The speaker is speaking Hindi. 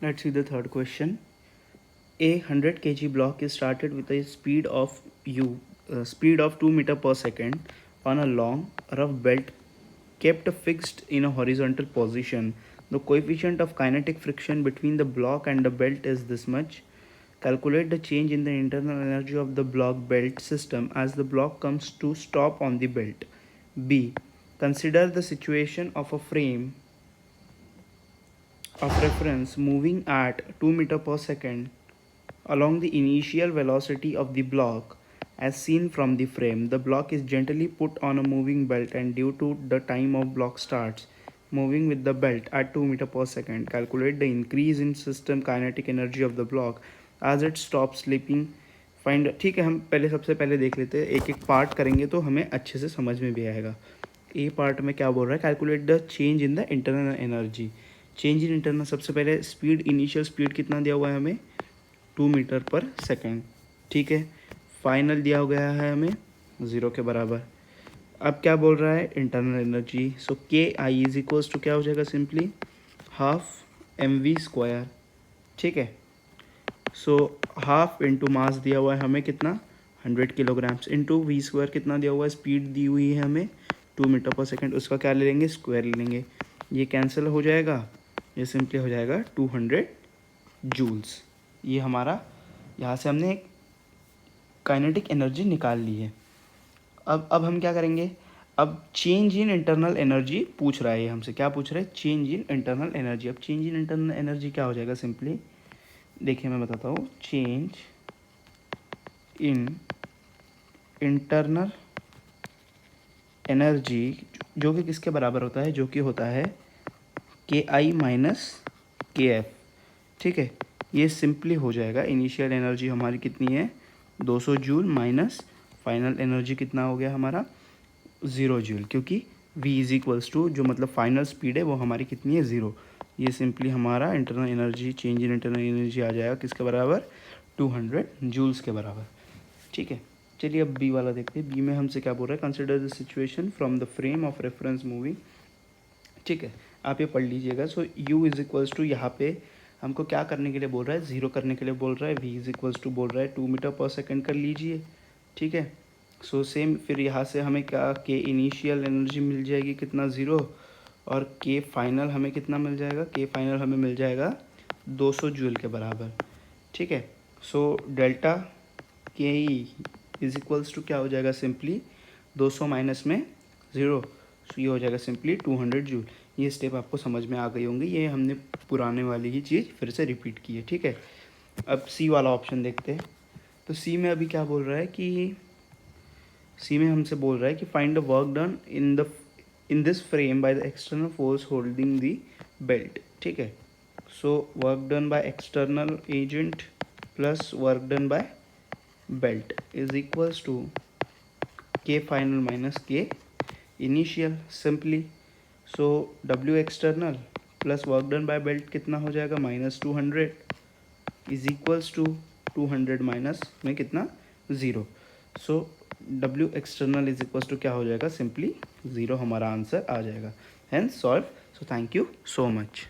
Let's see the third question. A 100 kg block is started with a speed of 2 meter per second on a long rough belt kept fixed in a horizontal position. The coefficient of kinetic friction between the block and the belt is this much. Calculate the change in the internal energy of the block belt system as the block comes to stop on the belt. B. Consider the situation of a frame of reference moving at 2 meter per second along the initial velocity of the block as seen from the frame. The block is gently put on a moving belt and due to the time of block starts moving with the belt at 2 meter per second. Calculate the increase in system kinetic energy of the block as it stops slipping. Find ठीक है, हम पहले सबसे पहले देख लेते हैं, एक एक पार्ट करेंगे तो हमें अच्छे से समझ में भी आएगा. ए पार्ट में क्या बोल रहा है, calculate the change in the internal energy. Change in internal, सबसे पहले स्पीड, इनिशियल स्पीड कितना दिया हुआ है हमें, 2 मीटर पर सेकेंड. ठीक है, फाइनल दिया गया है हमें 0 के बराबर. अब क्या बोल रहा है, इंटरनल एनर्जी. सो के आई इज इक्वल्स टू क्या हो जाएगा, simply half M V square. ठीक है, सो हाफ इंटू मास दिया हुआ है हमें कितना, 100 किलोग्राम्स, इंटू वी स्क्वायर कितना दिया हुआ है, स्पीड दी हुई है हमें 2 मीटर पर सेकेंड, उसका क्या ले लेंगे, स्क्वायर ले लेंगे. ये कैंसिल हो जाएगा, ये सिंपली हो जाएगा 200 जूल्स. ये हमारा, यहाँ से हमने एक काइनेटिक एनर्जी निकाल ली है. अब हम क्या करेंगे, अब चेंज इन इंटरनल एनर्जी पूछ रहा है ये हमसे. क्या पूछ रहा है, चेंज इन इंटरनल एनर्जी. अब चेंज इन इंटरनल एनर्जी क्या हो जाएगा, सिंपली देखिए मैं बताता हूँ. चेंज इन इंटरनल एनर्जी जो कि किसके बराबर होता है, जो कि होता है के आई माइनस के एफ. ठीक है, ये सिंपली हो जाएगा. इनिशियल एनर्जी हमारी कितनी है, 200 जूल, माइनस फाइनल एनर्जी कितना हो गया हमारा, 0 जूल, क्योंकि v इज इक्वल्स टू जो मतलब फाइनल स्पीड है वो हमारी कितनी है, 0. ये सिंपली हमारा internal energy, change in internal energy आ जाएगा किसके बराबर, 200 जूल्स के बराबर. ठीक है, चलिए अब बी वाला देखते हैं. बी में हमसे क्या बोल रहा है, consider the situation from the frame of reference moving. ठीक है, आप ये पढ़ लीजिएगा. सो u इज इक्वल्स टू, यहाँ पे हमको क्या करने के लिए बोल रहा है, 0 करने के लिए बोल रहा है. v इज इक्वल्स टू बोल रहा है 2 मीटर पर सेकेंड कर लीजिए. ठीक है, सो सेम फिर यहाँ से हमें क्या, के इनिशियल एनर्जी मिल जाएगी कितना, 0, और के फाइनल हमें कितना मिल जाएगा, के फाइनल हमें मिल जाएगा 200 जूल के बराबर. ठीक है, सो डेल्टा के ई इज इक्वल्स टू क्या हो जाएगा, सिंपली 200 माइनस में 0, सो ये हो जाएगा सिंपली 200 जूल. ये स्टेप आपको समझ में आ गई होंगी, ये हमने पुराने वाली ही चीज़ फिर से रिपीट की है. ठीक है, अब सी वाला ऑप्शन देखते हैं. तो सी में अभी क्या बोल रहा है कि, सी में हमसे बोल रहा है कि find the work done in this frame by the external force holding the belt. ठीक है, so work done by external agent plus work done by belt is equals to K final minus K initial. Simply so W external plus work done by belt कितना हो जाएगा, -200 इज इक्वल्स टू 200 माइनस में कितना, 0. So W external is equals to क्या हो जाएगा, सिंपली 0 हमारा आंसर आ जाएगा. Hence solve. So thank you so much.